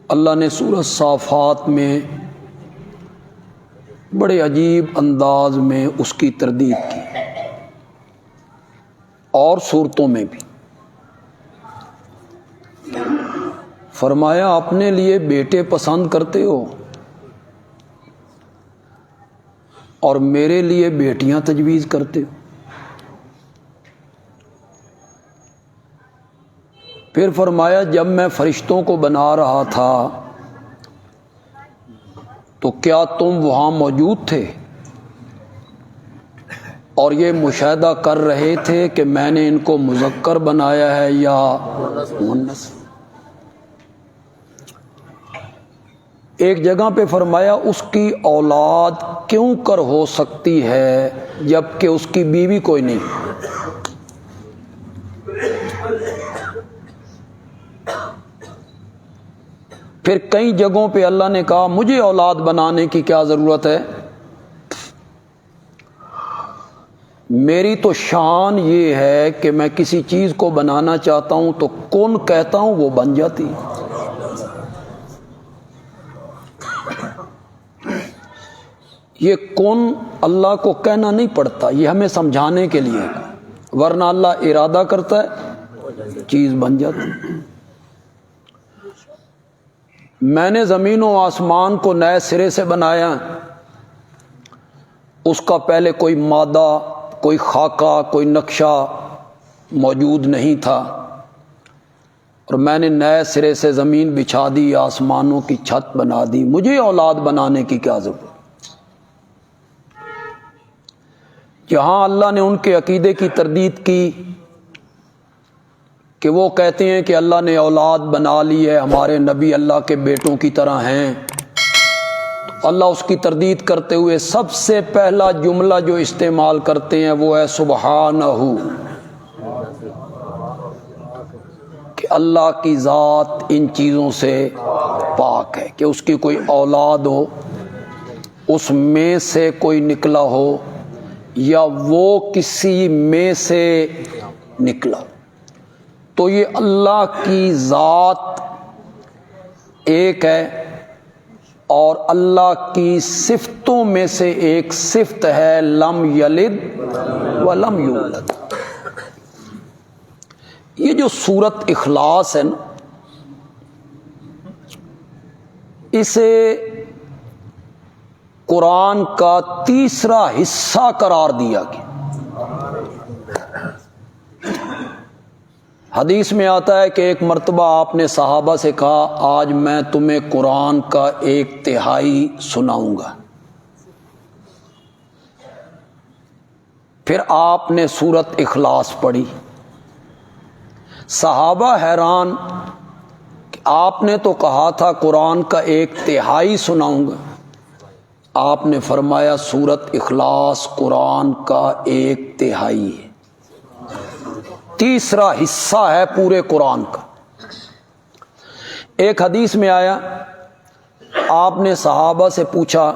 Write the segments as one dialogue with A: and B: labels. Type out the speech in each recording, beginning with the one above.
A: اللہ نے سورۃ صافات میں بڑے عجیب انداز میں اس کی تردید کی، اور صورتوں میں بھی فرمایا اپنے لیے بیٹے پسند کرتے ہو اور میرے لیے بیٹیاں تجویز کرتے ہو۔ پھر فرمایا جب میں فرشتوں کو بنا رہا تھا تو کیا تم وہاں موجود تھے اور یہ مشاہدہ کر رہے تھے کہ میں نے ان کو مذکر بنایا ہے یا مؤنث؟ ایک جگہ پہ فرمایا اس کی اولاد کیوں کر ہو سکتی ہے جبکہ اس کی بیوی کوئی نہیں۔ پھر کئی جگہوں پہ اللہ نے کہا مجھے اولاد بنانے کی کیا ضرورت ہے، میری تو شان یہ ہے کہ میں کسی چیز کو بنانا چاہتا ہوں تو کون کہتا ہوں وہ بن جاتی۔ یہ کون اللہ کو کہنا نہیں پڑتا، یہ ہمیں سمجھانے کے لیے، ورنہ اللہ ارادہ کرتا ہے چیز بن جاتی۔ میں نے زمین و آسمان کو نئے سرے سے بنایا، اس کا پہلے کوئی مادہ، کوئی خاکہ، کوئی نقشہ موجود نہیں تھا، اور میں نے نئے سرے سے زمین بچھا دی، آسمانوں کی چھت بنا دی، مجھے اولاد بنانے کی کیا ضرورت؟ یہاں اللہ نے ان کے عقیدے کی تردید کی کہ وہ کہتے ہیں کہ اللہ نے اولاد بنا لی ہے، ہمارے نبی اللہ کے بیٹوں کی طرح ہیں۔ تو اللہ اس کی تردید کرتے ہوئے سب سے پہلا جملہ جو استعمال کرتے ہیں وہ ہے سبحانہ، کہ اللہ کی ذات ان چیزوں سے پاک ہے کہ اس کی کوئی اولاد ہو، اس میں سے کوئی نکلا ہو یا وہ کسی میں سے نکلا۔ تو یہ اللہ کی ذات ایک ہے، اور اللہ کی صفتوں میں سے ایک صفت ہے لم یلد ولم یولد۔ یہ جو سورۃ اخلاص ہے نا، اسے قرآن کا تیسرا حصہ قرار دیا گیا۔ حدیث میں آتا ہے کہ ایک مرتبہ آپ نے صحابہ سے کہا آج میں تمہیں قرآن کا 1/3 سناؤں گا۔ پھر آپ نے سورۃ اخلاص پڑھی، صحابہ حیران کہ آپ نے تو کہا تھا قرآن کا 1/3 سناؤں گا، آپ نے فرمایا سورۃ اخلاص قرآن کا 1/3 ہے، تیسرا حصہ ہے پورے قرآن کا۔ ایک حدیث میں آیا، آپ نے صحابہ سے پوچھا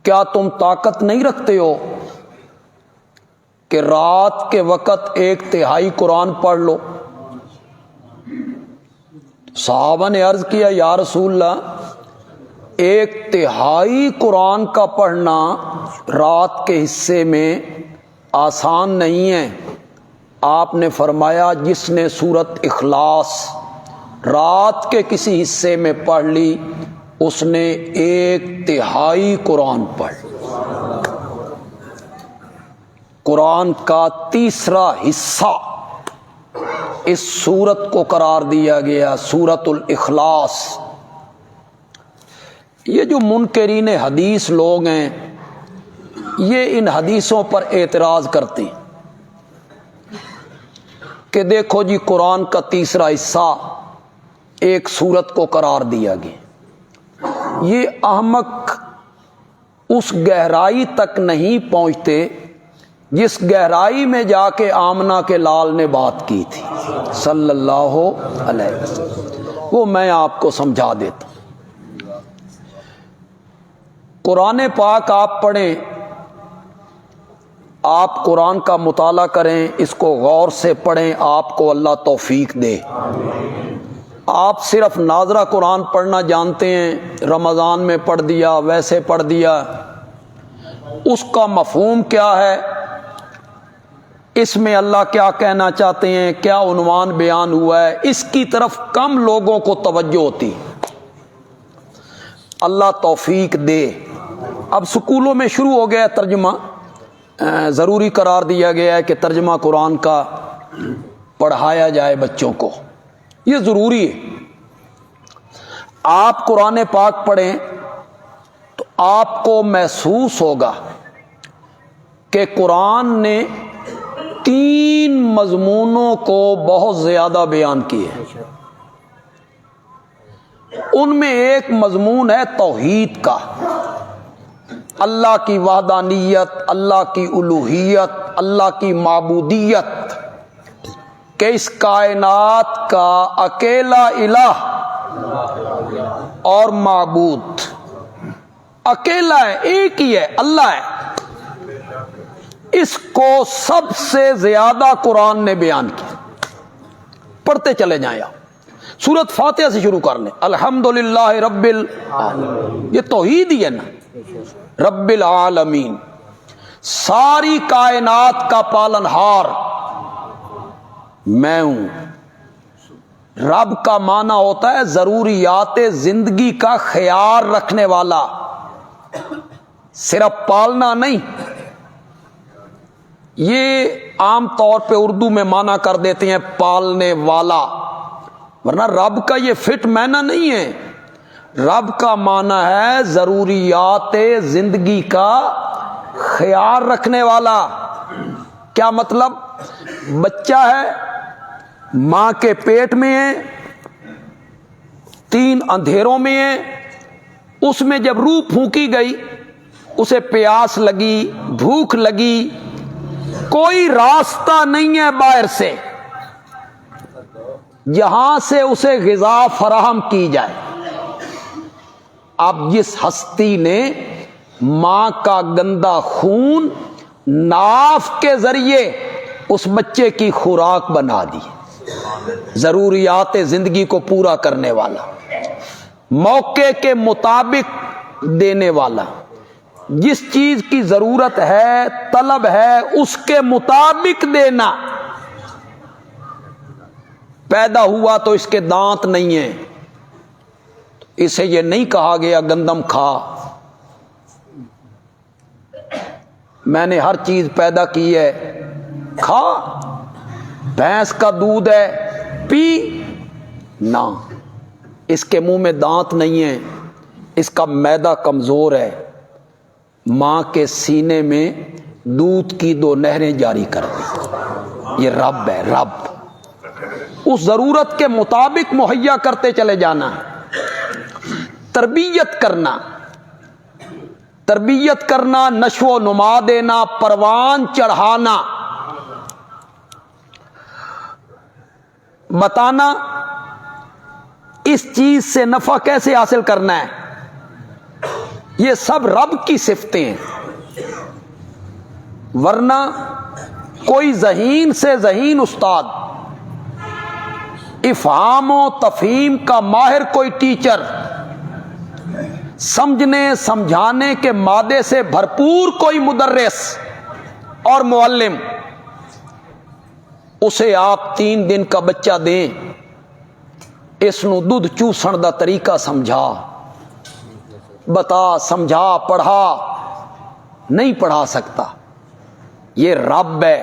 A: کیا تم طاقت نہیں رکھتے ہو کہ رات کے وقت 1/3 قرآن پڑھ لو؟ صحابہ نے عرض کیا یا رسول اللہ 1/3 قرآن کا پڑھنا رات کے حصے میں آسان نہیں ہے۔ آپ نے فرمایا جس نے سورۃ اخلاص رات کے کسی حصے میں پڑھ لی اس نے 1/3 قرآن پڑھ لی۔ قرآن کا تیسرا حصہ اس سورت کو قرار دیا گیا سورۃ الاخلاص۔ یہ جو منکرین حدیث لوگ ہیں یہ ان حدیثوں پر اعتراض کرتے ہیں کہ دیکھو جی قرآن کا تیسرا حصہ ایک سورت کو قرار دیا گیا، یہ احمق اس گہرائی تک نہیں پہنچتے جس گہرائی میں جا کے آمنہ کے لال نے بات کی تھی صلی اللہ علیہ وسلم، وہ میں آپ کو سمجھا دیتا ہوں۔ قرآن پاک آپ پڑھیں، آپ قرآن کا مطالعہ کریں، اس کو غور سے پڑھیں، آپ کو اللہ توفیق دے۔ آپ صرف ناظرہ قرآن پڑھنا جانتے ہیں، رمضان میں پڑھ دیا، ویسے پڑھ دیا، اس کا مفہوم کیا ہے، اس میں اللہ کیا کہنا چاہتے ہیں، کیا عنوان بیان ہوا ہے، اس کی طرف کم لوگوں کو توجہ ہوتی۔ اللہ توفیق دے۔ اب سکولوں میں شروع ہو گیا ترجمہ، ضروری قرار دیا گیا ہے کہ ترجمہ قرآن کا پڑھایا جائے بچوں کو، یہ ضروری ہے۔ آپ قرآن پاک پڑھیں تو آپ کو محسوس ہوگا کہ قرآن نے 3 مضمونوں کو بہت زیادہ بیان کیے۔ ان میں ایک مضمون ہے توحید کا، اللہ کی وحدانیت، اللہ کی الوہیت، اللہ کی معبودیت، کہ اس کائنات کا اکیلا الہ اور معبود اکیلا ہے، ایک ہی ہے، اللہ ہے۔ اس کو سب سے زیادہ قرآن نے بیان کیا۔ پڑھتے چلے جائیں آپ، سورۃ فاتحہ سے شروع کر لیں، الحمدللہ رب العالمین، یہ توحید ہی ہے نا، رب العالمین، ساری کائنات کا پالنہار میں ہوں۔ رب کا معنی ہوتا ہے ضروریات زندگی کا خیال رکھنے والا، صرف پالنا نہیں۔ یہ عام طور پہ اردو میں معنی کر دیتے ہیں پالنے والا، ورنہ رب کا یہ فٹ معنی نہیں ہے۔ رب کا معنی ہے ضروریات زندگی کا خیال رکھنے والا۔ کیا مطلب؟ بچہ ہے، ماں کے پیٹ میں ہے، 3 اندھیروں میں ہے، اس میں جب روح پھونکی گئی، اسے پیاس لگی، بھوک لگی، کوئی راستہ نہیں ہے باہر سے جہاں سے اسے غذا فراہم کی جائے۔ اب جس ہستی نے ماں کا گندا خون ناف کے ذریعے اس بچے کی خوراک بنا دی، ضروریات زندگی کو پورا کرنے والا، موقع کے مطابق دینے والا، جس چیز کی ضرورت ہے، طلب ہے، اس کے مطابق دینا۔ پیدا ہوا تو اس کے دانت نہیں ہیں، اسے یہ نہیں کہا گیا گندم کھا، میں نے ہر چیز پیدا کی ہے، کھا۔ بھینس کا دودھ ہے، پی نہ، اس کے منہ میں دانت نہیں ہیں، اس کا معدہ کمزور ہے، ماں کے سینے میں دودھ کی 2 نہریں جاری کر دی۔ یہ رب ہے، رب اس ضرورت کے مطابق مہیا کرتے چلے جانا۔ تربیت کرنا، تربیت کرنا، نشو و نما دینا، پروان چڑھانا، بتانا اس چیز سے نفع کیسے حاصل کرنا ہے، یہ سب رب کی صفتیں ہیں۔ ورنہ کوئی ذہین سے ذہین استاد، افہام و تفہیم کا ماہر کوئی ٹیچر، سمجھنے سمجھانے کے مادے سے بھرپور کوئی مدرس اور معلم، اسے آپ 3 دن کا بچہ دیں، اس نو دودھ چوسن دا طریقہ سمجھا، بتا، سمجھا، پڑھا، نہیں پڑھا سکتا۔ یہ رب ہے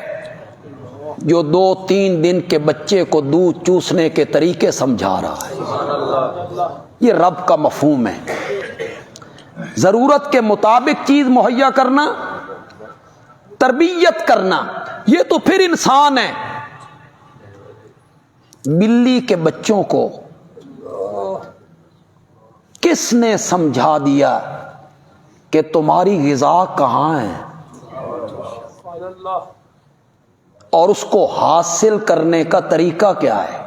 A: جو 2-3 دن کے بچے کو دودھ چوسنے کے طریقے سمجھا رہا ہے۔ یہ رب کا مفہوم ہے۔ ضرورت کے مطابق چیز مہیا کرنا، تربیت کرنا، یہ تو پھر انسان ہے۔ بلی کے بچوں کو کس نے سمجھا دیا کہ تمہاری غذا کہاں ہے اور اس کو حاصل کرنے کا طریقہ کیا ہے؟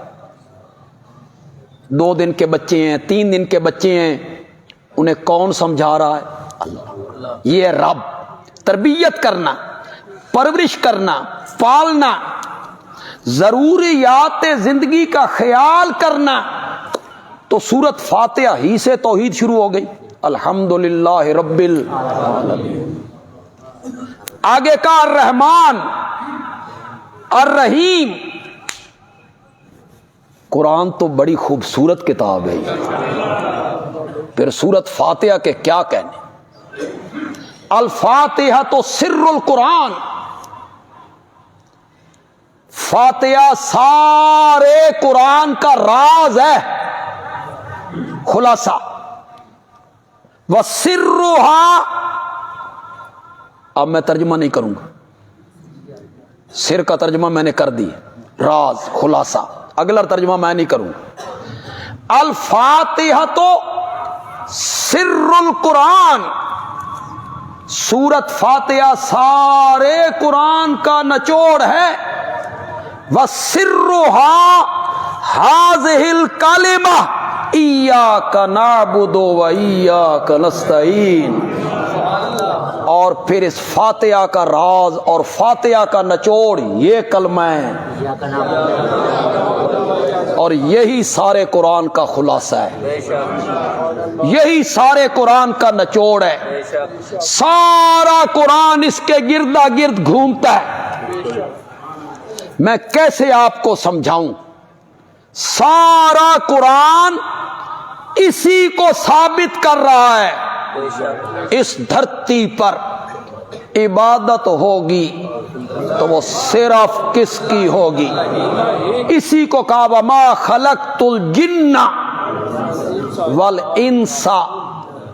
A: 2 دن کے بچے ہیں، 3 دن کے بچے ہیں، انہیں کون سمجھا رہا ہے؟ اللہ، یہ رب تربیت کرنا، پرورش کرنا، پالنا، ضروریات زندگی کا خیال کرنا. تو سورت فاتحہ ہی سے توحید شروع ہو گئی. الحمدللہ رب العالمین. آگے کا الرحمن الرحیم. قرآن تو بڑی خوبصورت کتاب ہے. پھر سورت فاتحہ کے کیا کہنے. الفاتحہ تو سر القرآن. فاتحہ سارے قرآن کا راز ہے، خلاصہ. وَسِرُّهَا، اب میں ترجمہ نہیں کروں گا، سر کا ترجمہ میں نے کر دی، راز خلاصہ. اگلا ترجمہ میں نہیں کروں گا. الفاتحہ تو سر القرآن. سورت فاتحہ سارے قرآن کا نچوڑ ہے. وَسِرُّهَا هَذِهِ الْكَلِمَةُ إِيَّاكَ نَعْبُدُ وَإِيَّاكَ نَسْتَعِينُ. اور پھر اس فاتحہ کا راز اور فاتحہ کا نچوڑ یہ کلمہ ہے، اور یہی سارے قرآن کا خلاصہ ہے، یہی سارے قرآن کا نچوڑ ہے. سارا قرآن اس کے گردا گرد گھومتا ہے. میں کیسے آپ کو سمجھاؤں؟ سارا قرآن اسی کو ثابت کر رہا ہے. اس دھرتی پر عبادت ہوگی تو وہ صرف کس کی ہوگی؟ اسی کو کہا وما خلقت الجن والانس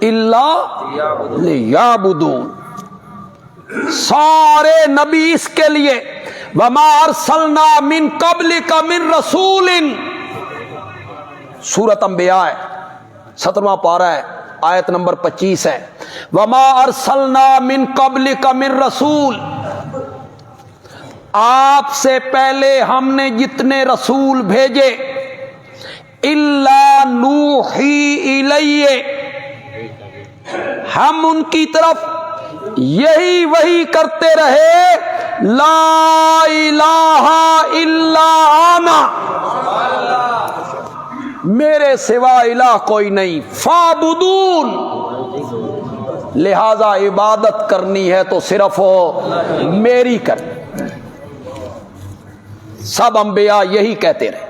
A: الا لیعبدون. سارے نبی اس کے لیے وما ارسلنا من قبلک من رسول. سورۃ انبیاء ہے، 17واں پارہ ہے، آیت نمبر 25 ہے. وما ارسلنا من قبلک من رسول. آپ سے پہلے ہم نے جتنے رسول بھیجے الا نوحی الیہ، ہم ان کی طرف یہی وحی کرتے رہے لا الہ الا انا، میرے سوا الہ کوئی نہیں. فاعبدون، لہذا عبادت کرنی ہے تو صرف میری کرنی. سب انبیاء یہی کہتے رہے،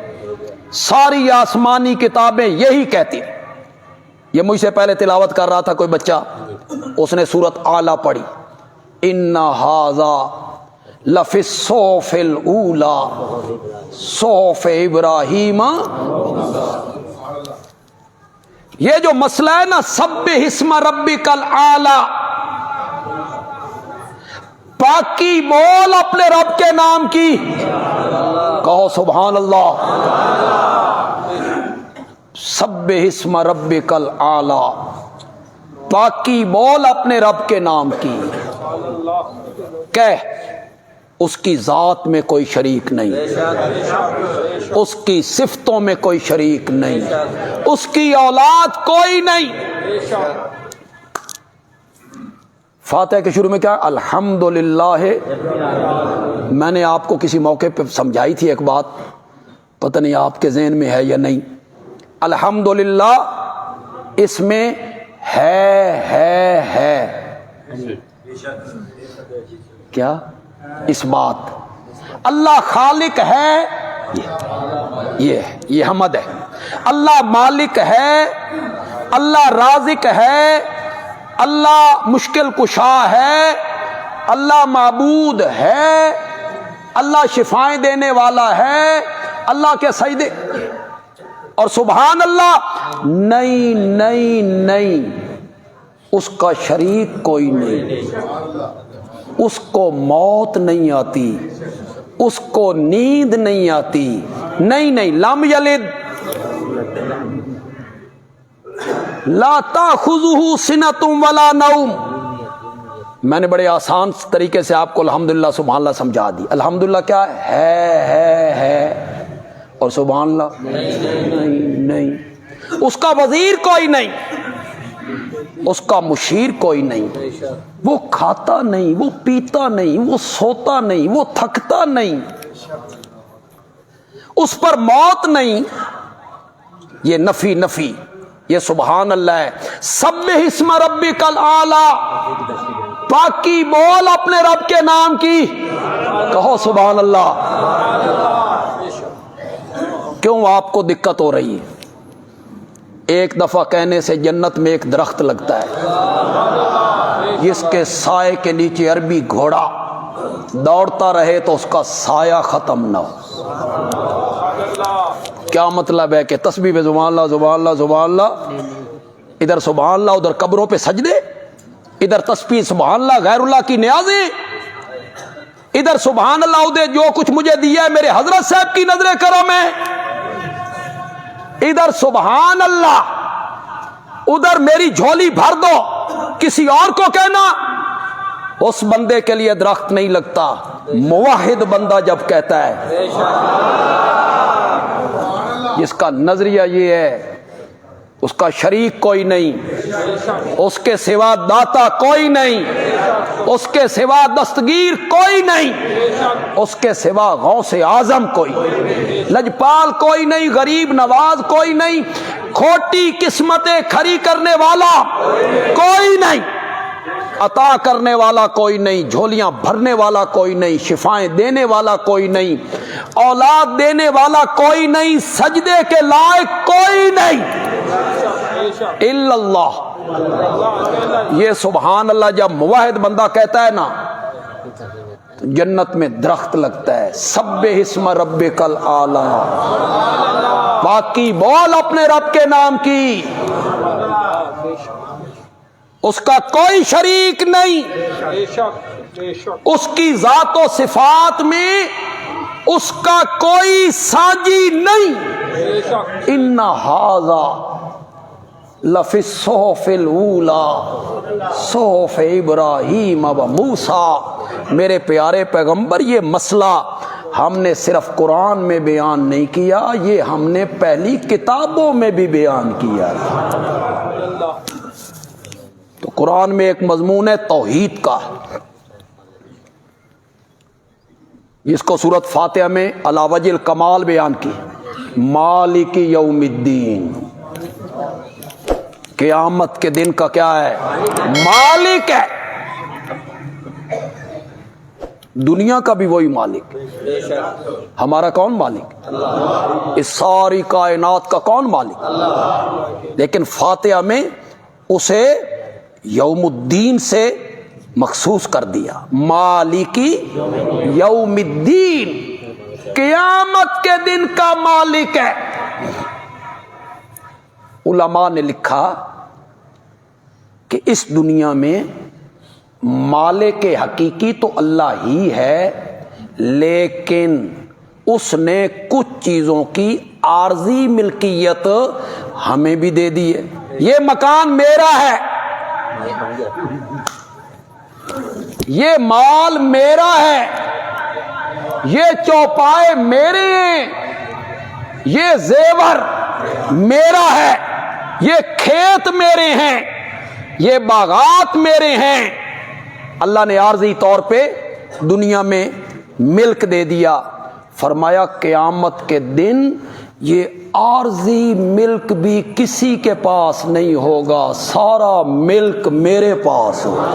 A: ساری آسمانی کتابیں یہی کہتی رہی. یہ مجھ سے پہلے تلاوت کر رہا تھا کوئی بچہ، اس نے سورۃ اعلیٰ پڑھی، ان ھذا لفی الصحف الاولی صحف ابراہیم. یہ جو مسئلہ ہے نا سبح اسم ربک الاعلی، پاکی بول اپنے رب کے نام کی، کہو سبحان اللہ. سبح اسم ربک الاعلی، پاکی بول اپنے رب کے نام کی. کہہ اس کی ذات میں کوئی شریک نہیں، اس کی صفتوں میں کوئی شریک نہیں، اس کی اولاد کوئی نہیں. فاتحہ کے شروع میں کیا؟ الحمدللہ. میں نے آپ کو کسی موقع پہ سمجھائی تھی ایک بات، پتہ نہیں آپ کے ذہن میں ہے یا نہیں. الحمدللہ اس میں ہے کیا؟ اس بات اللہ خالق ہے، یہ حمد ہے. اللہ مالک ہے، اللہ رازق ہے، اللہ مشکل کشا ہے، اللہ معبود ہے، اللہ شفائیں دینے والا ہے، اللہ کے سجدے. اور سبحان اللہ نہیں، اس کا شریک کوئی نہیں. اس کو موت نہیں آتی، اس کو نیند نہیں آتی. نہیں، لم یلد لا تاخذہ سنۃ ولا نوم. میں نے بڑے آسان طریقے سے آپ کو الحمدللہ سبحان اللہ سمجھا دی. الحمدللہ کیا ہے اور سبحان اللہ نہیں. اس کا وزیر کوئی نہیں، اس کا مشیر کوئی نہیں، وہ کھاتا نہیں، وہ پیتا نہیں، وہ سوتا نہیں، وہ تھکتا نہیں، اس پر موت نہیں۔ یہ نفی، یہ سبحان اللہ ہے۔ سبح اسم ربک الاعلی، پاکی بول اپنے رب کے نام کی، کہو سبحان اللہ۔ کیوں آپ کو دقت ہو رہی ہے؟ ایک دفعہ کہنے سے جنت میں ایک درخت لگتا ہے جس کے سائے کے نیچے عربی گھوڑا دوڑتا رہے تو اس کا سایہ ختم نہ ہو۔ کیا مطلب ہے کہ تسبیح میں سبحان اللہ سبحان اللہ سبحان اللہ، ادھر سبحان اللہ ادھر قبروں پہ سجدے، ادھر تسبیح سبحان اللہ غیر اللہ کی نیازیں، ادھر سبحان اللہ ادھر جو کچھ مجھے دیا ہے میرے حضرت صاحب کی نظر کرم ہے، ادھر سبحان اللہ ادھر میری جھولی بھر دو، کسی اور کو کہنا۔ اس بندے کے لیے درخت نہیں لگتا، موحد بندہ جب کہتا ہے، جس کا نظریہ یہ ہے اس کا شریک کوئی نہیں، اس کے سوا داتا کوئی نہیں، اس کے سوا دستگیر کوئی نہیں، اس کے سوا غوث اعظم کوئی نہیں، لجپال کوئی نہیں، غریب نواز کوئی نہیں، کھوٹی قسمتیں کھری کرنے والا کوئی نہیں، عطا کرنے والا کوئی نہیں، جھولیاں بھرنے والا کوئی نہیں، شفائیں دینے والا کوئی نہیں، اولاد دینے والا کوئی نہیں، سجدے کے لائق کوئی نہیں الا اللہ۔ یہ سبحان اللہ جب موحد بندہ کہتا ہے نا تو جنت میں درخت لگتا ہے۔ سبح اسم ربک الاعلی، باقی بول اپنے رب کے نام کی، اس کا کوئی شریک نہیں، اس کی ذات و صفات میں اس کا کوئی ساجی نہیں۔ ان ھذا لفی الصحف الاولی صحف ابراہیم و موسیٰ۔ میرے پیارے پیغمبر، یہ مسئلہ ہم نے صرف قرآن میں بیان نہیں کیا، یہ ہم نے پہلی کتابوں میں بھی بیان کیا تھا۔ تو قرآن میں ایک مضمون ہے توحید کا، جس کو سورۃ فاتحہ میں علی وجہ الکمال بیان کی، مالک یوم الدین، قیامت کے دن کا کیا ہے؟ مالک ہے۔ دنیا کا بھی وہی مالک، ہمارا کون مالک؟ اس ساری کائنات کا کون مالک؟ لیکن فاتحہ میں اسے یوم الدین سے مخصوص کر دیا، مالکی یوم الدین، قیامت کے دن کا مالک ہے۔ علماء نے لکھا کہ اس دنیا میں مالک حقیقی تو اللہ ہی ہے، لیکن اس نے کچھ چیزوں کی عارضی ملکیت ہمیں بھی دے دی ہے۔ یہ مکان میرا ہے، یہ مال میرا ہے، یہ چوپائے میرے ہیں، یہ زیور میرا ہے، یہ کھیت میرے ہیں، یہ باغات میرے ہیں۔ اللہ نے عارضی طور پہ دنیا میں ملک دے دیا۔ فرمایا قیامت کے دن یہ عارضی ملک بھی کسی کے پاس نہیں ہوگا، سارا ملک میرے پاس ہوگا۔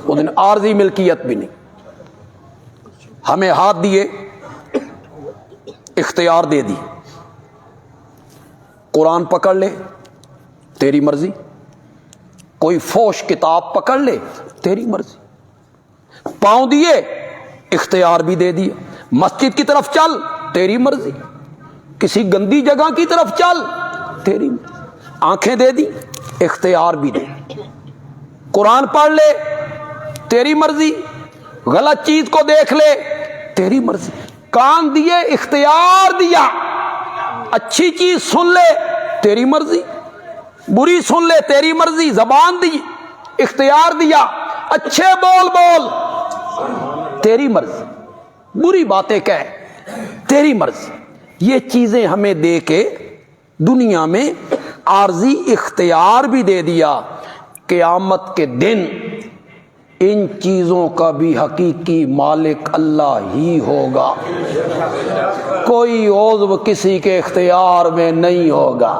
A: وہ دن عارضی ملکیت بھی نہیں۔ ہمیں ہاتھ دیے، اختیار دے دی، قرآن پکڑ لے تیری مرضی، کوئی فوش کتاب پکڑ لے تیری مرضی، پاؤں دیے اختیار بھی دے دیا، مسجد کی طرف چل تیری مرضی، کسی گندی جگہ کی طرف چل تیری مرضی، آنکھیں دے دی اختیار بھی دے، قرآن پڑھ لے تیری مرضی، غلط چیز کو دیکھ لے تیری مرضی، کان دیے اختیار دیا، اچھی چیز سن لے تیری مرضی، بری سن لے تیری مرضی، زبان دی اختیار دیا، اچھے بول بول تیری مرضی، بری باتیں کہہ تیری مرضی۔ یہ چیزیں ہمیں دے کے دنیا میں عارضی اختیار بھی دے دیا، قیامت کے دن ان چیزوں کا بھی حقیقی مالک اللہ ہی ہوگا، کوئی عضو کسی کے اختیار میں نہیں ہوگا۔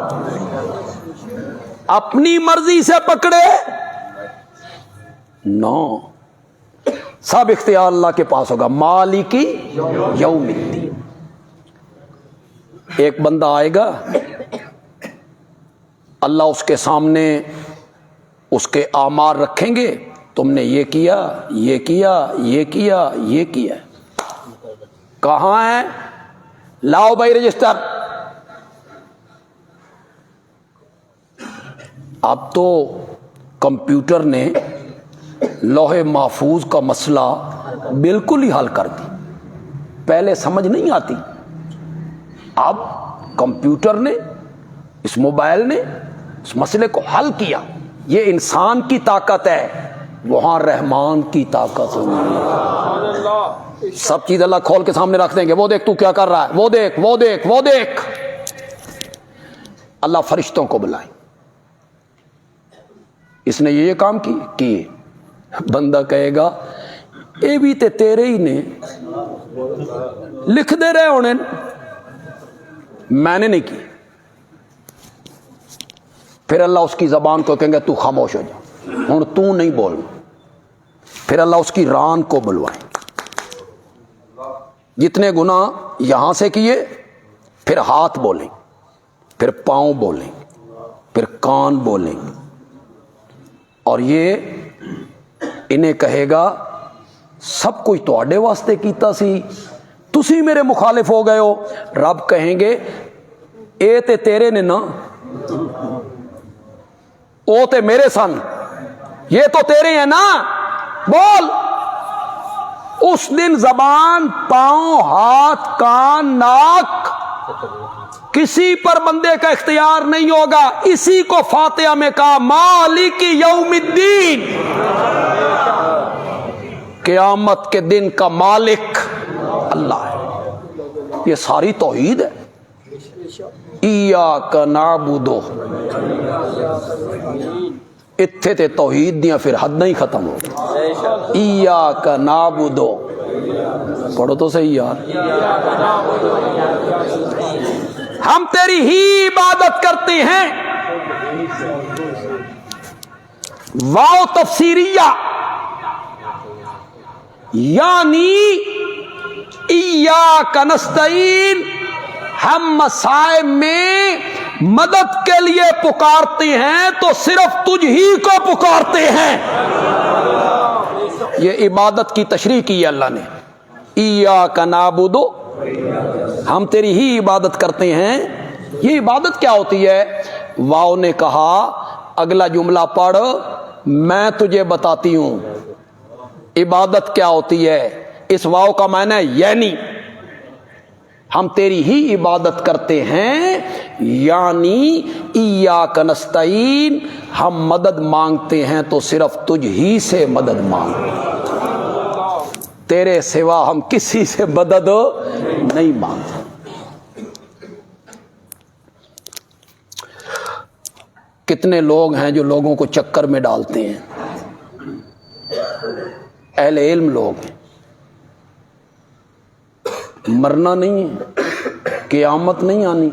A: اپنی مرضی سے پکڑے نو، سب اختیار اللہ کے پاس ہوگا، مالک یوم الدین۔ ایک بندہ آئے گا، اللہ اس کے سامنے اس کے اعمال رکھیں گے، تم نے یہ کیا، یہ کیا، یہ کیا، یہ کیا، کہاں ہے؟ لاؤ بھائی رجسٹر۔ اب تو کمپیوٹر نے لوح محفوظ کا مسئلہ بالکل ہی حل کر دی، پہلے سمجھ نہیں آتی، اب کمپیوٹر نے، اس موبائل نے اس مسئلے کو حل کیا۔ یہ انسان کی طاقت ہے، وہاں رحمان کی طاقت ہوگی۔ سب چیز اللہ کھول کے سامنے رکھ دیں گے، وہ دیکھ تو کیا کر رہا ہے، وہ دیکھ، وہ دیکھ، وہ دیکھ۔ اللہ فرشتوں کو بلائیں، اس نے یہ کام کی، بندہ کہے گا یہ بھی تے تیرے ہی نے لکھ دے رہے ہونے، میں نے نہیں کی۔ پھر اللہ اس کی زبان کو کہیں گے تو خاموش ہو جا، ہن تو نہیں بولنا۔ پھر اللہ اس کی ران کو بلوائیں، جتنے گناہ یہاں سے کیے، پھر ہاتھ بولیں، پھر پاؤں بولیں، پھر کان بولیں، اور یہ انہیں کہے گا سب کچھ تواڈے واسطے کیتا سی، تسی میرے مخالف ہو گئے ہو۔ رب کہیں گے اے تے تیرے نے نا، او تے میرے سن، یہ تو تیرے ہیں نا، بول۔ اس دن زبان، پاؤں، ہاتھ، کان، ناک کسی پر بندے کا اختیار نہیں ہوگا۔ اسی کو فاتحہ میں کہا مالک یوم الدین، قیامت کے دن کا مالک اللہ ہے۔ یہ ساری توحید ہے۔ ایاک نعبد، اتھے تے توحید دیاں پھر حد نہیں ختم ہو۔ ایاک نعبد، پڑھو تو صحیح یار، ہم تیری ہی عبادت کرتے ہیں۔ واو تفسیریہ، یعنی ایاک نستعین، ہم مسائب میں مدد کے لیے پکارتے ہیں تو صرف تجھ ہی کو پکارتے ہیں۔ یہ عبادت کی تشریح کی ہے اللہ نے، ایاک نعبد، ہم تیری ہی عبادت کرتے ہیں۔ یہ عبادت کیا ہوتی ہے؟ واؤ نے کہا اگلا جملہ پڑھ، میں تجھے بتاتی ہوں عبادت کیا ہوتی ہے۔ اس واؤ کا معنی ہے یعنی، ہم تیری ہی عبادت کرتے ہیں، یعنی ایاک نستعین، ہم مدد مانگتے ہیں تو صرف تجھ ہی سے مدد مانگتے ہیں، تیرے سوا ہم کسی سے مدد نہیں مانگتے۔ کتنے لوگ ہیں جو لوگوں کو چکر میں ڈالتے ہیں، اہل علم لوگ ہیں، مرنا نہیں ہے، قیامت نہیں آنی،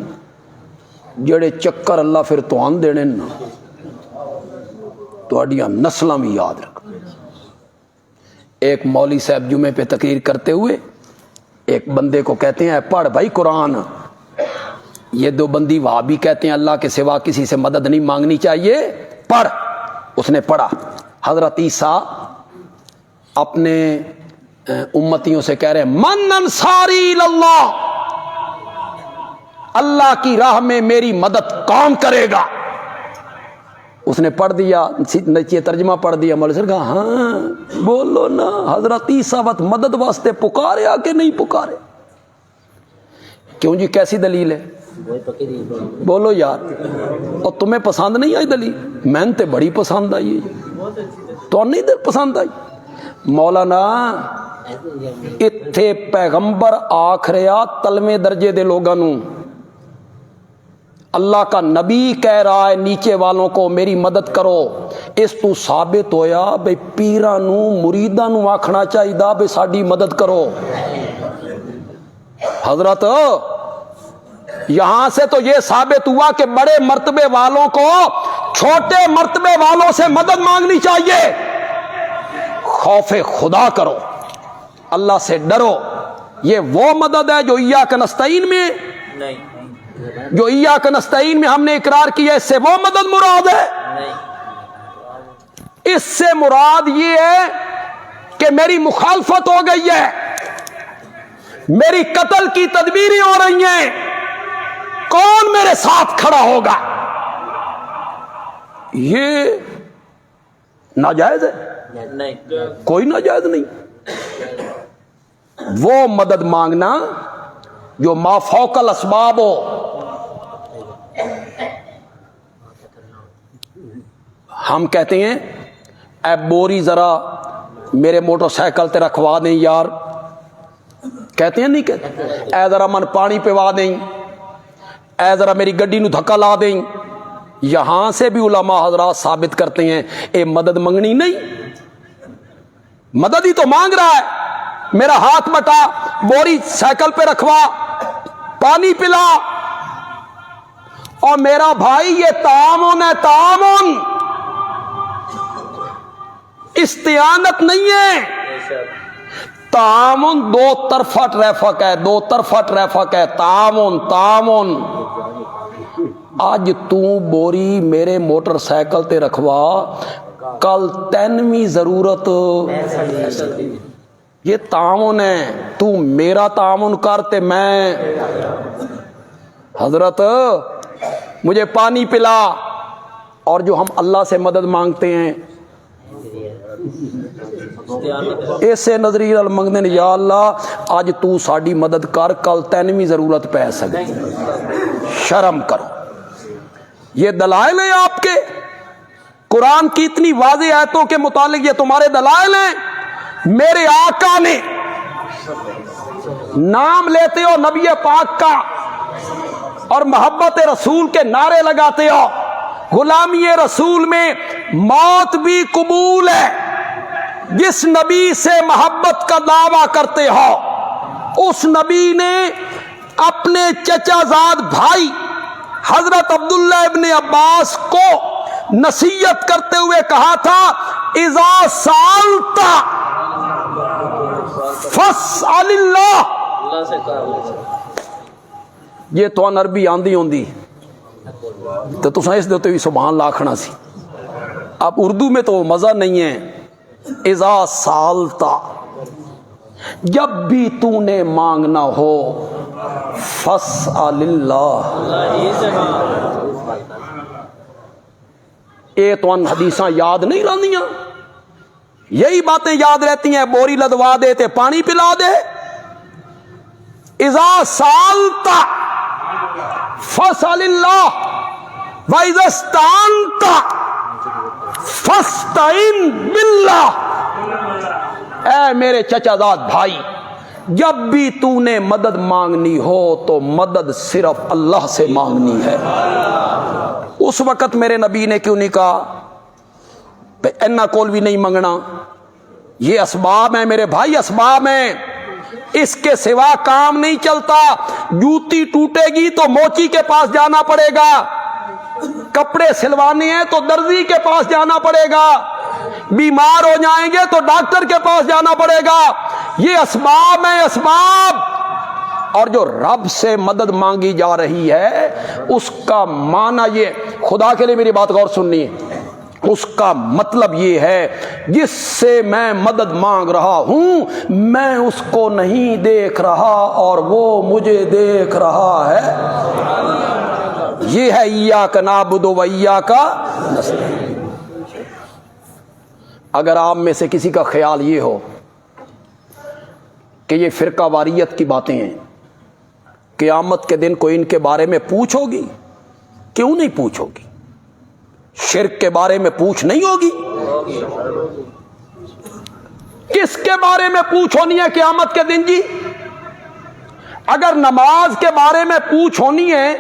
A: جڑے چکر اللہ پھر تو آن دینے نا، تو اڈیاں نسلاں بھی یاد رکھ۔ ایک مولوی صاحب جمعے پہ تقریر کرتے ہوئے ایک بندے کو کہتے ہیں پڑھ بھائی قرآن۔ یہ دو بندی وہاں بھی کہتے ہیں اللہ کے سوا کسی سے مدد نہیں مانگنی چاہیے، پڑھ۔ اس نے پڑھا، حضرت عیسیٰ اپنے امتیوں سے کہہ رہے ہیں من انصاری اللہ، اللہ کی راہ میں میری مدد کون کرے گا؟ اس نے پڑھ دیا، نیچے ترجمہ پڑھ دیا، مولوی صاحب کہا ہاں بولو نا، حضرت عیسیٰ وقت مدد واسطے پکارے آ کے نہیں پکارے؟ کیوں جی کیسی دلیل ہے؟ بولو یار، اور تمہیں پسند نہیں آئی دلیل؟ میں تے بڑی پسند آئی ہے، تو نہیں دل پسند آئی؟ مولانا اتھے پیغمبر آکھ رہا تلویں درجے دے لوگاں نوں، اللہ کا نبی کہہ رہا ہے نیچے والوں کو میری مدد کرو، اس تو ثابت ہویا بھئی پیراں نو مریداں نو آکھنا چاہیے بھئی ساڈی مدد کرو۔ حضرت یہاں سے تو یہ ثابت ہوا کہ بڑے مرتبے والوں کو چھوٹے مرتبے والوں سے مدد مانگنی چاہیے۔ خوف خدا کرو، اللہ سے ڈرو۔ یہ وہ مدد ہے جو ایاک نستعین میں، جو ایاک نستعین میں ہم نے اقرار کیا، اس سے وہ مدد مراد ہے؟ اس سے مراد یہ ہے کہ میری مخالفت ہو گئی ہے، میری قتل کی تدبیریں ہو رہی ہیں، کون میرے ساتھ کھڑا ہوگا؟ یہ ناجائز ہے؟ کوئی ناجائز نہیں۔ وہ مدد مانگنا جو ما فوق الاسباب ہو۔ ہم کہتے ہیں اے بوری ذرا میرے موٹر سائیکل تے رکھوا دیں یار، کہتے ہیں نہیں کہتے؟ اے ذرا من پانی پوا دیں، اے ذرا میری گڈی نو دھکا لا دیں۔ یہاں سے بھی علماء حضرات ثابت کرتے ہیں اے مدد منگنی نہیں، مدد ہی تو مانگ رہا ہے۔ میرا ہاتھ بٹا، بوری سائیکل پہ رکھوا، پانی پلا، اور میرا بھائی یہ تعاون ہے، تعاون، استعانت نہیں ہے۔ تعاون دو طرفہ ٹریفک ہے، دو طرفہ ٹریفک ہے، تعاون تعاون۔ آج تو بوری میرے موٹر سائیکل تے رکھوا، کل تینویں ضرورت، یہ تعاون ہے۔ تو میرا تعاون کرتے میں، حضرت مجھے پانی پلا، اور جو ہم اللہ سے مدد مانگتے ہیں ایسے نظریہ منگتے ہیں، یا اللہ آج تو ساڈی مدد کر، کل تینویں ضرورت پہ سکتی۔ شرم کرو۔ یہ دلائل ہیں آپ کے قرآن کی اتنی واضح آیتوں کے متعلق، یہ تمہارے دلائل ہیں؟ میرے آقا نے نام لیتے ہو نبی پاک کا اور محبت رسول کے نعرے لگاتے ہو، غلامی رسول میں موت بھی قبول ہے۔ جس نبی سے محبت کا دعویٰ کرتے ہو، اس نبی نے اپنے چچا زاد بھائی حضرت عبداللہ ابن عباس کو نصیحت کرتے ہوئے کہا تھا، اذا سالت فاسأل اللہ۔ یہ تو عربی آندھی ہوندی تو تساں اس دیتے بھی سبحان اللہ آکھنا سی۔ اب اردو میں تو مزہ نہیں ہے۔ اذا سالتا، جب بھی تو نے مانگنا ہو، فاسأل اللہ۔ اے تو ان حدیثاں یاد نہیں رہندیاں، یہی باتیں یاد رہتی ہیں، بوری لدوا دے تے پانی پلا دے۔ اذا سالتا فاسأل اللہ وَإِذَا اسْتَعَنْتَ فَاسْتَعِنْ بِاللَّهِ۔ اے میرے چچا زاد بھائی، جب بھی تو نے مدد مانگنی ہو تو مدد صرف اللہ سے مانگنی ہے۔ اس وقت میرے نبی نے کیوں نہیں کہا اینا کول بھی نہیں منگنا؟ یہ اسباب ہیں میرے بھائی، اسباب ہیں، اس کے سوا کام نہیں چلتا۔ جوتی ٹوٹے گی تو موچی کے پاس جانا پڑے گا، کپڑے سلوانے ہیں تو درزی کے پاس جانا پڑے گا، بیمار ہو جائیں گے تو ڈاکٹر کے پاس جانا پڑے گا۔ یہ اسباب ہیں، اسباب۔ اور جو رب سے مدد مانگی جا رہی ہے اس کا معنی یہ، خدا کے لیے میری بات غور سننی ہے، اس کا مطلب یہ ہے جس سے میں مدد مانگ رہا ہوں میں اس کو نہیں دیکھ رہا اور وہ مجھے دیکھ رہا ہے۔ یہ ہے ایاک نعبد و ایاک نستعین۔ اگر آپ میں سے کسی کا خیال یہ ہو کہ یہ فرقہ واریت کی باتیں ہیں، قیامت کے دن کوئی ان کے بارے میں پوچھ ہوگی؟ کیوں نہیں پوچھ ہوگی؟ شرک کے بارے میں پوچھ نہیں ہوگی؟ کس کے بارے میں پوچھ ہونی ہے قیامت کے دن جی؟ اگر نماز کے بارے میں پوچھ ہونی ہے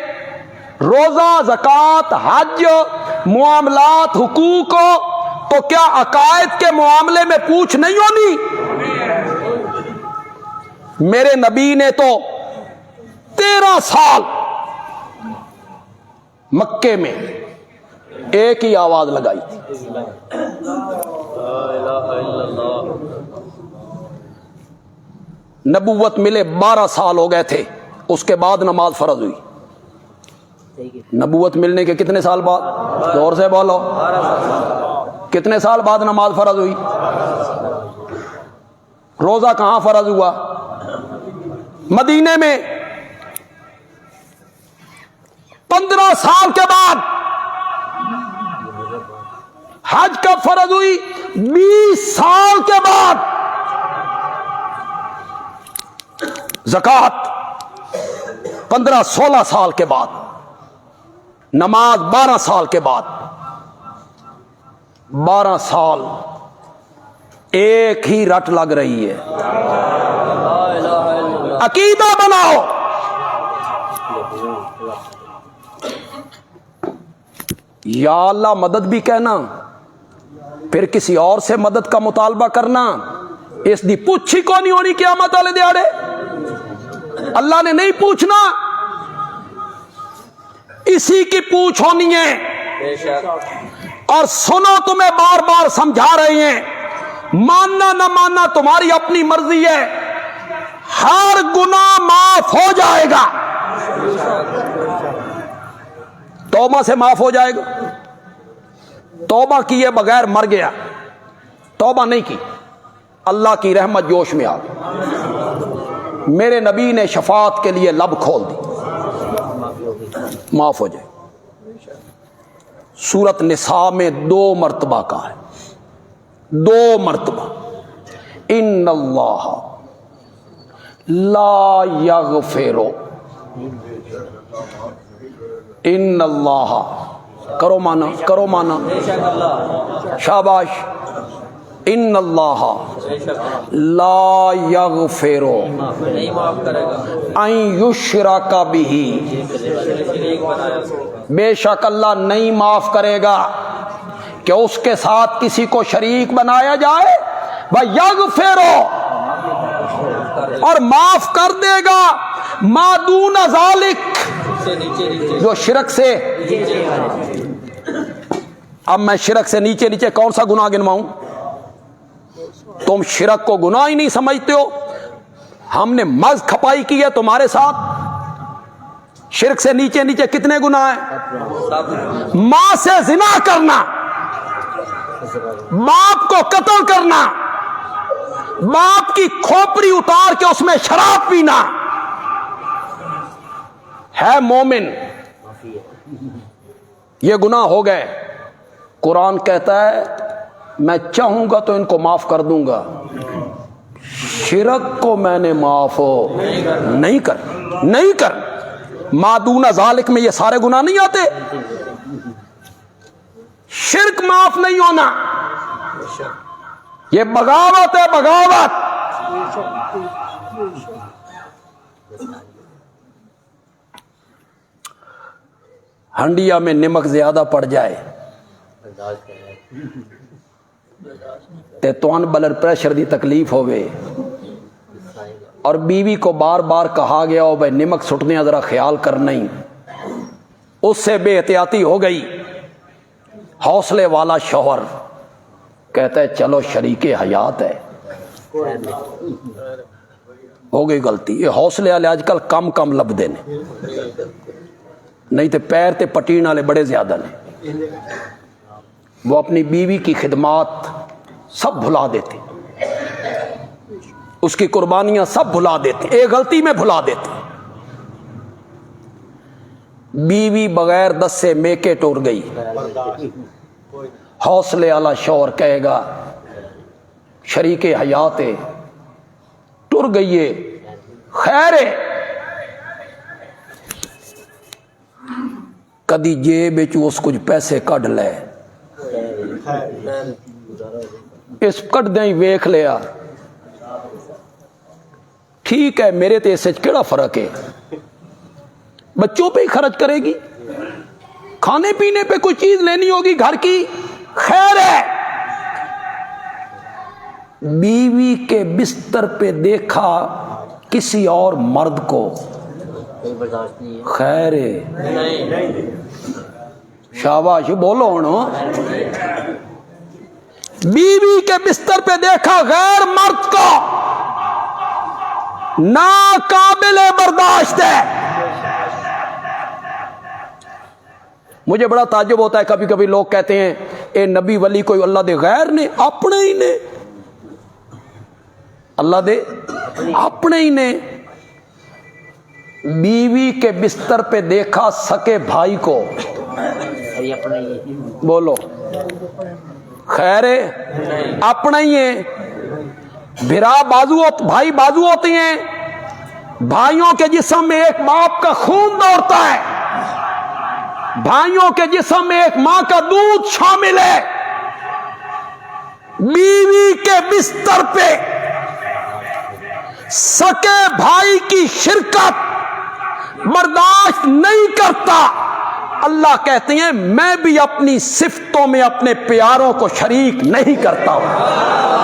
A: روزہ، زکوٰۃ، حج، معاملات، حقوق ہو تو کیا عقائد کے معاملے میں پوچھ نہیں ہونی؟ میرے نبی نے تو 13 سال مکے میں ایک ہی آواز لگائی تھی، نبوت ملے 12 سال ہو گئے تھے، اس کے بعد نماز فرض ہوئی۔ نبوت ملنے کے کتنے سال بعد؟ زور سے بولو، کتنے سال بعد نماز فرض ہوئی؟ روزہ کہاں فرض ہوا؟ مدینے میں 15 سال کے بعد۔ حج کب فرض ہوئی؟ 20 سال کے بعد۔ زکوٰۃ 15-16 سال کے بعد۔ نماز 12 سال کے بعد۔ 12 سال ایک ہی رٹ لگ رہی ہے۔ عقیدہ بناؤ، یا اللہ مدد بھی کہنا، پھر کسی اور سے مدد کا مطالبہ کرنا، اس دی پوچھ ہی کونی ہونی قیامت والے دیہڑے۔ اللہ نے نہیں پوچھنا، اسی کی پوچھ ہونی ہے۔ اور سنو، تمہیں بار بار سمجھا رہے ہیں، ماننا نہ ماننا تمہاری اپنی مرضی ہے، ہر گناہ معاف ہو جائے گا، توبہ سے معاف ہو جائے گا۔ توبہ کیے بغیر مر گیا، توبہ نہیں کی، اللہ کی رحمت جوش میں آ گئی، میرے نبی نے شفاعت کے لیے لب کھول دی، معاف ہو جائے۔ سورۃ نساء میں 2 مرتبہ کا ہے، 2 مرتبہ، ان اللہ لا یغفر، ان اللہ، کرو مانا، کرو مانا، شاباش، ان اللہ لا یغفر ان یشرک بہ، بے شک اللہ نہیں معاف کرے گا کہ اس کے ساتھ کسی کو شریک بنایا جائے، وَیَغْفِرُ، اور معاف کر دے گا ما دون ذالک، جو شرک سے۔ اب میں شرک سے نیچے نیچے کون سا گناہ گنواؤں؟ تم شرک کو گناہ ہی نہیں سمجھتے ہو، ہم نے مز کھپائی کی ہے تمہارے ساتھ۔ شرک سے نیچے نیچے کتنے گناہ ہیں؟ ماں سے زنا کرنا، باپ کو قتل کرنا، باپ کی کھوپڑی اتار کے اس میں شراب پینا، ہے مومن، یہ گناہ ہو گئے۔ قرآن کہتا ہے میں چاہوں گا تو ان کو معاف کر دوں گا، شرک کو میں نے معاف نہیں کر۔ ما دون ذالک میں یہ سارے گناہ نہیں آتے، شرک معاف نہیں ہونا، یہ بغاوت ہے، بغاوت۔ ہنڈیا میں نمک زیادہ پڑ جائے تے توان بلڈ پریشر دی تکلیف ہوئے، اور بیوی کو بار بار کہا گیا ہو بھائی نمک سٹنے ذرا خیال کرنا ہی، اس سے بے احتیاطی ہو گئی، حوصلے والا شوہر کہتا ہے چلو شریک حیات ہے، ہو گئی غلطی۔ یہ حوصلے والے آج کل کم لبدے نے، نہیں تے پیر تے پٹین والے بڑے زیادہ نے، وہ اپنی بیوی کی خدمات سب بھلا دیتے، اس کی قربانیاں سب بھلا دیتے، ایک غلطی میں بھلا دیتے۔ بیوی بغیر 10 سے میکے ٹور گئی، حوصلے والا شوہر کہے گا شریک حیات ہے، ٹر گئی ہے، خیر ہے، کدی جیب اس کچھ پیسے کڈ لے، اس کٹ دیں ویکھ لیا، ٹھیک ہے میرے تے اس کیڑا فرق ہے، بچوں پہ ہی خرچ کرے گی، کھانے پینے پہ کوئی چیز لینی ہوگی گھر کی، خیر ہے۔ بیوی کے بستر پہ دیکھا کسی اور مرد کو، خیر ہے، شاباش بولو نا۔ بیوی کے بستر پہ دیکھا غیر مرد کو، ناقابل برداشت ہے۔ مجھے بڑا تعجب ہوتا ہے، کبھی کبھی لوگ کہتے ہیں اے نبی ولی کوئی اللہ دے غیر نے، اپنے ہی نے، اللہ دے اپنے ہی نے۔ بیوی کے بستر پہ دیکھا سکے بھائی کو، بولو خیر ہے، اپنا ہی ہے۔ بھائی بازو ہوتے ہیں، بھائیوں کے جسم میں ایک باپ کا خون دوڑتا ہے، بھائیوں کے جسم میں ایک ماں کا دودھ شامل ہے۔ بیوی کے بستر پہ سکے بھائی کی شرکت برداشت نہیں کرتا۔ اللہ کہتے ہیں میں بھی اپنی صفتوں میں اپنے پیاروں کو شریک نہیں کرتا ہوں،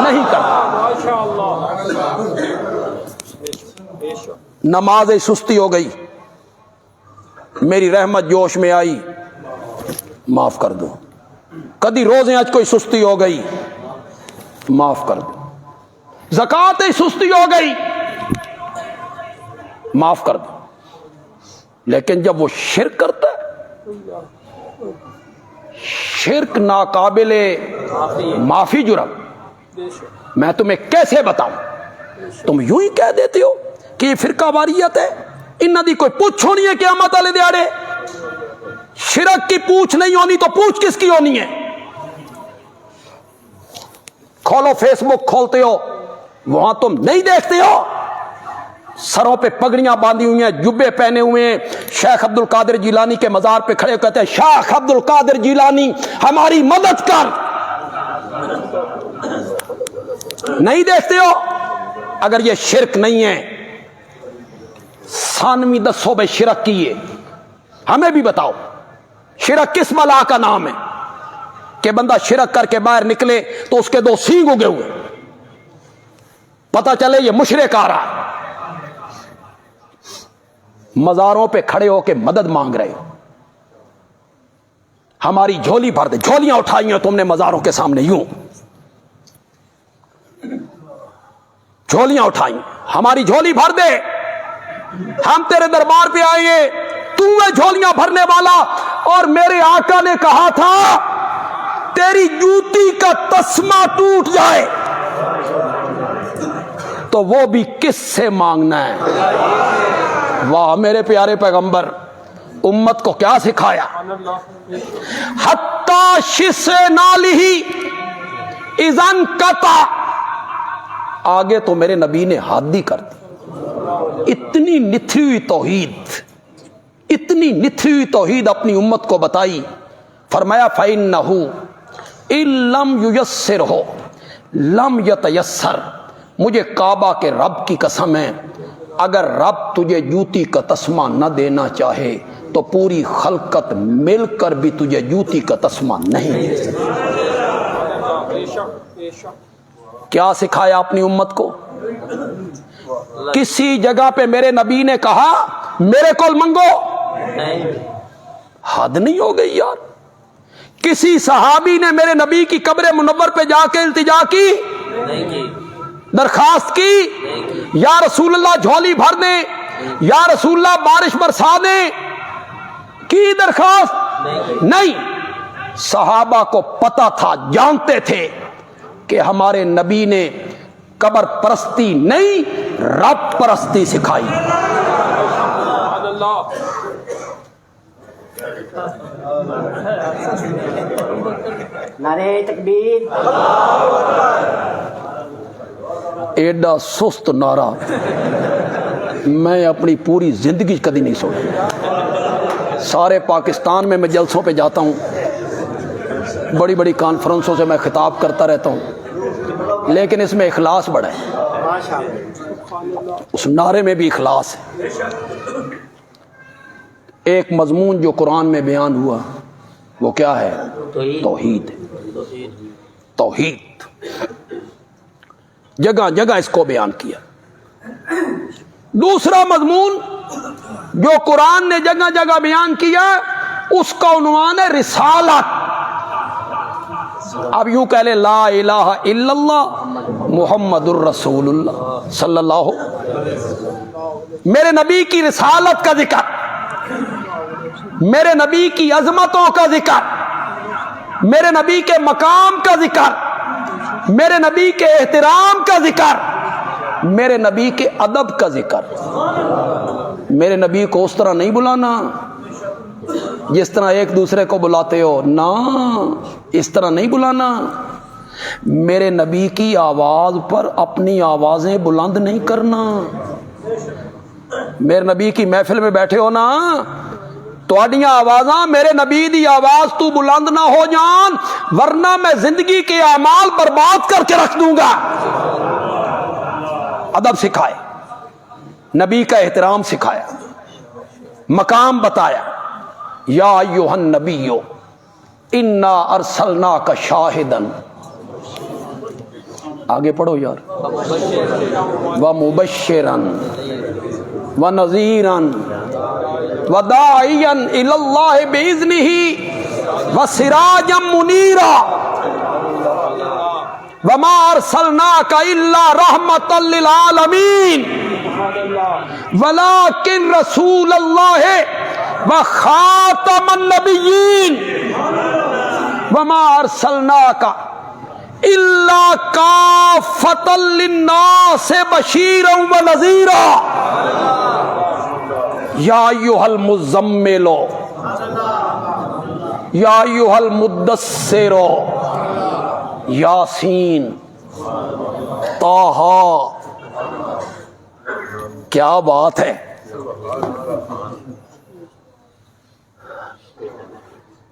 A: نہیں کرتا۔ نماز سستی ہو گئی، میری رحمت جوش میں آئی، معاف کر دو۔ کدی روزیں آج کوئی سستی ہو گئی، معاف کر دو۔ زکوٰۃ سستی ہو گئی، معاف کر دو۔ لیکن جب وہ شرک کرتا ہے، شرک ناقابل معافی جرم، میں تمہیں کیسے بتاؤں؟ تم یوں ہی کہہ دیتے ہو کہ یہ فرقہ واریت ہے، انہاں دی کوئی پوچھ ہونی ہے قیامت والے دیہڑے؟ شرک کی پوچھ نہیں ہونی تو پوچھ کس کی ہونی ہے؟ کھولو فیس بک کھولتے ہو، وہاں تم نہیں دیکھتے ہو سروں پہ پگڑیاں باندھی ہوئی ہیں، جبے پہنے ہوئے ہیں، شیخ عبد القادر جیلانی کے مزار پہ کھڑے کہتے ہیں شیخ عبد القادر جیلانی ہماری مدد کر۔ نہیں دیکھتے ہو؟ اگر یہ شرک نہیں ہے، ثانوی دسو بھائی شرک کی ہے، ہمیں بھی بتاؤ شرک کس بلا کا نام ہے کہ بندہ شرک کر کے باہر نکلے تو اس کے دو سینگ اگے ہوئے، پتہ چلے یہ مشرک آ رہا ہے۔ مزاروں پہ کھڑے ہو کے مدد مانگ رہے ہو، ہماری جھولی بھر دے، جھولیاں اٹھائی ہیں تم نے مزاروں کے سامنے، یوں جھولیاں اٹھائی، ہماری جھولی بھر دے، ہم تیرے دربار پہ آئے ہیں، تو ہے جھولیاں بھرنے والا۔ اور میرے آقا نے کہا تھا تیری جوتی کا تسمہ ٹوٹ جائے تو وہ بھی کس سے مانگنا ہے؟ واہ میرے پیارے پیغمبر، امت کو کیا سکھایا؟ حتی شس نالہی اذن قطع، آگے تو میرے نبی نے حد ہی کر دی۔ اتنی نتھی ہوئی توحید، اتنی نتھی ہوئی توحید اپنی امت کو بتائی، فرمایا فَإِنَّهُ إِن لَّمْ يُيَسِّرْهُ لَمْ يَتَيَسَّرْ، مجھے کعبہ کے رب کی قسم ہے اگر رب تجھے جوتی کا تسمہ نہ دینا چاہے تو پوری خلقت مل کر بھی تجھے جوتی کا تسمہ نہیں دے سکتی۔ کیا سکھایا اپنی امت کو؟ کسی جگہ پہ میرے نبی نے کہا میرے کول منگو؟ حد نہیں ہو گئی یار؟ کسی صحابی نے میرے نبی کی قبر منور پہ جا کے التجا کی، درخواست کی یا رسول اللہ جھولی بھر دیں، یا رسول اللہ بارش برسا دیں، کی درخواست؟ نہیں۔ صحابہ کو پتہ تھا، جانتے تھے کہ ہمارے نبی نے قبر پرستی نہیں رب پرستی سکھائی۔
B: نعرہ تکبیر،
A: ایڈا سست نعرہ میں اپنی پوری زندگی کبھی نہیں سنا۔ سارے پاکستان میں جلسوں پہ جاتا ہوں، بڑی بڑی کانفرنسوں سے میں خطاب کرتا رہتا ہوں، لیکن اس میں اخلاص بڑا ہے، اس نعرے میں بھی اخلاص ہے۔ ایک مضمون جو قرآن میں بیان ہوا وہ کیا ہے؟ توحید ہے۔ توحید جگہ جگہ اس کو بیان کیا۔ دوسرا مضمون جو قرآن نے جگہ جگہ بیان کیا اس کا عنوان ہے رسالت۔ اب یوں کہہ لیں لا الہ الا اللہ محمد الرسول اللہ صلی اللہ، میرے نبی کی رسالت کا ذکر، میرے نبی کی عظمتوں کا ذکر، میرے نبی کے مقام کا ذکر، میرے نبی کے احترام کا ذکر، میرے نبی کے ادب کا ذکر۔ میرے نبی کو اس طرح نہیں بلانا جس طرح ایک دوسرے کو بلاتے ہو، نہ اس طرح نہیں بلانا۔ میرے نبی کی آواز پر اپنی آوازیں بلند نہیں کرنا۔ میرے نبی کی محفل میں بیٹھے ہو نا، تواڈیاں آوازاں میرے نبی دی آواز تو بلند نہ ہو جان، ورنہ میں زندگی کے اعمال برباد کر کے رکھ دوں گا۔ ادب سکھائے، نبی کا احترام سکھایا، مقام بتایا۔ یا ایھا النبی انا ارسلناک شاہدا، آگے پڑھو یار، ومبشرا ونذیرا وداعیا الی اللہ باذنہ وسراجا منیرا وما ارسلناک الا رحمۃ للعالمین ولکن رسول اللہ وخاتم النبیین وما ارسلناک الا کافۃ للناس بشیرا ونذیرا یا ایھا المزمل یا ایھا المدثر یاسین طٰہٰ۔ کیا بات ہے!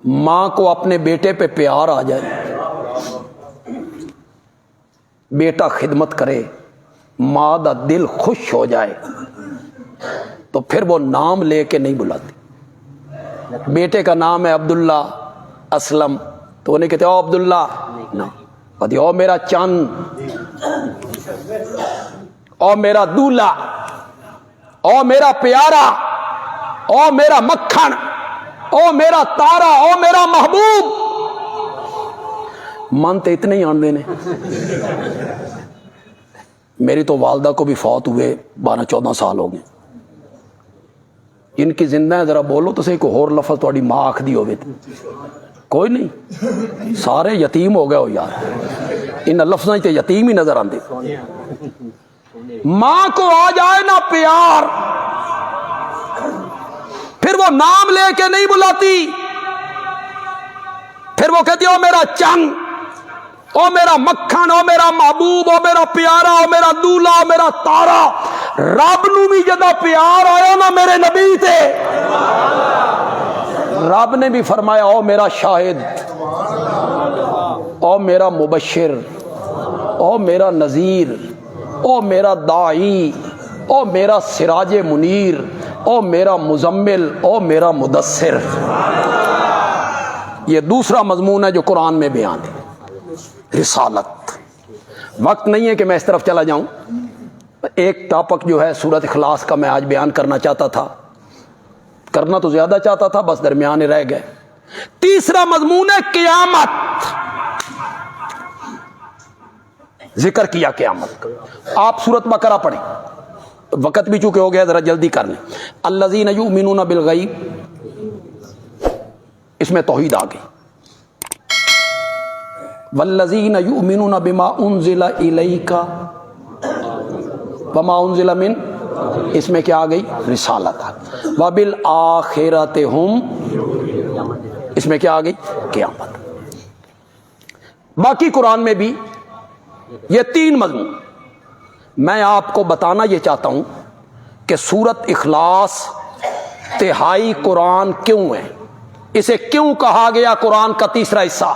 A: ماں کو اپنے بیٹے پہ پیار آ جائے، بیٹا خدمت کرے، ماں دا دل خوش ہو جائے تو پھر وہ نام لے کے نہیں بلاتی۔ بیٹے کا نام ہے عبداللہ، اسلم، تو وہ نہیں کہتے او عبداللہ، نہیں کہتے او میرا چند، او میرا دولہا، او میرا پیارا، او میرا مکھن، او میرا تارا، او میرا محبوب۔ من تو اتنے ہی آندے نے۔ میری تو والدہ کو بھی فوت ہوئے 12-14 سال ہو گئے، ان کی زندہ ہے، ذرا بولو تو صحیح کوئی اور لفظ تھوڑی ماں آکھ دی ہوئے تھی، کوئی نہیں، سارے یتیم ہو گئے ہو یار، ان لفظیں تے یتیم ہی نظر آندے۔ ماں کو آ جائے نا پیار، پھر وہ نام لے کے نہیں بلاتی، پھر وہ کہتی او میرا چنگ، او میرا مکھن، او میرا محبوب، او میرا پیارا، او میرا دولہا، او میرا تارا۔ رب نو بھی جدا پیار آیا نا میرے نبی تے، رب نے بھی فرمایا او میرا شاہد، او میرا مبشر، او میرا نذیر، او میرا داعی، او میرا سراج منیر، او میرا مزمل، او میرا مدثر۔ یہ دوسرا مضمون ہے جو قرآن میں بیان ہے، رسالت۔ وقت نہیں ہے کہ میں اس طرف چلا جاؤں، ایک ٹاپک جو ہے سورۃ اخلاص کا میں آج بیان کرنا چاہتا تھا، کرنا تو زیادہ چاہتا تھا، بس درمیان رہ گئے۔ تیسرا مضمون ہے قیامت، ذکر کیا قیامت کا۔ آپ سورۃ بقرہ پڑھیں، وقت بھی چونکہ ہو گیا ذرا جلدی کر لیں۔ الذین یؤمنون بالغیب، اس میں توحید آ گئی۔ والذین یؤمنون بما انزل الیک وما انزل من، اس میں کیا آ گئی؟ رسالت آ گئی۔ وبالآخرۃ ہم، اس میں کیا آ گئی؟ قیامت۔ باقی قرآن میں بھی یہ تین مضمون، میں آپ کو بتانا یہ چاہتا ہوں کہ سورۃ اخلاص تہائی قرآن کیوں ہے، اسے کیوں کہا گیا قرآن کا تیسرا حصہ،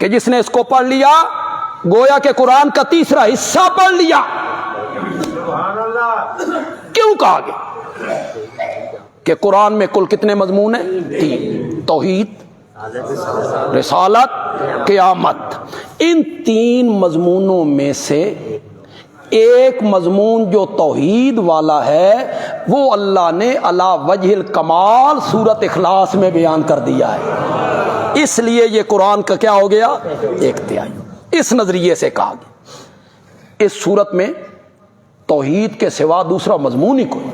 A: کہ جس نے اس کو پڑھ لیا گویا کہ قرآن کا تیسرا حصہ پڑھ لیا۔ کیوں کہا گیا؟ کہ قرآن میں کل کتنے مضمون ہیں؟ 3، توحید، رسالت، قیامت۔ ان 3 مضمونوں میں سے ایک مضمون جو توحید والا ہے وہ اللہ نے علی وجہ الکمال سورۃ اخلاص میں بیان کر دیا ہے، اس لیے یہ قرآن کا کیا ہو گیا؟ 1/3۔ اس نظریے سے کہا گیا اس صورت میں توحید کے سوا دوسرا مضمون ہی کوئی۔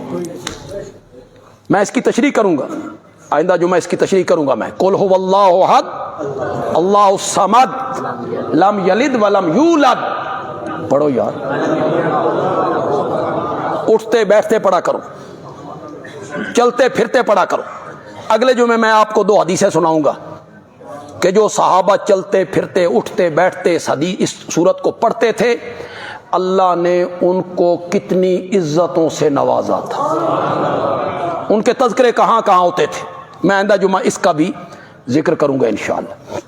A: میں اس کی تشریح کروں گا آئندہ جو میں اس کی تشریح کروں گا، میں قل هو اللہ احد اللہ الصمد لم یلد ولم یولد، پڑھو یار، اٹھتے بیٹھتے پڑھا کرو، چلتے پھرتے پڑھا کرو۔ اگلے جمعے میں آپ کو 2 حدیثیں سناؤں گا کہ جو صحابہ چلتے پھرتے اٹھتے بیٹھتے اس سورت کو پڑھتے تھے، اللہ نے ان کو کتنی عزتوں سے نوازا تھا، ان کے تذکرے کہاں کہاں ہوتے تھے۔ میں آئندہ جمعہ اس کا بھی ذکر کروں گا انشاءاللہ۔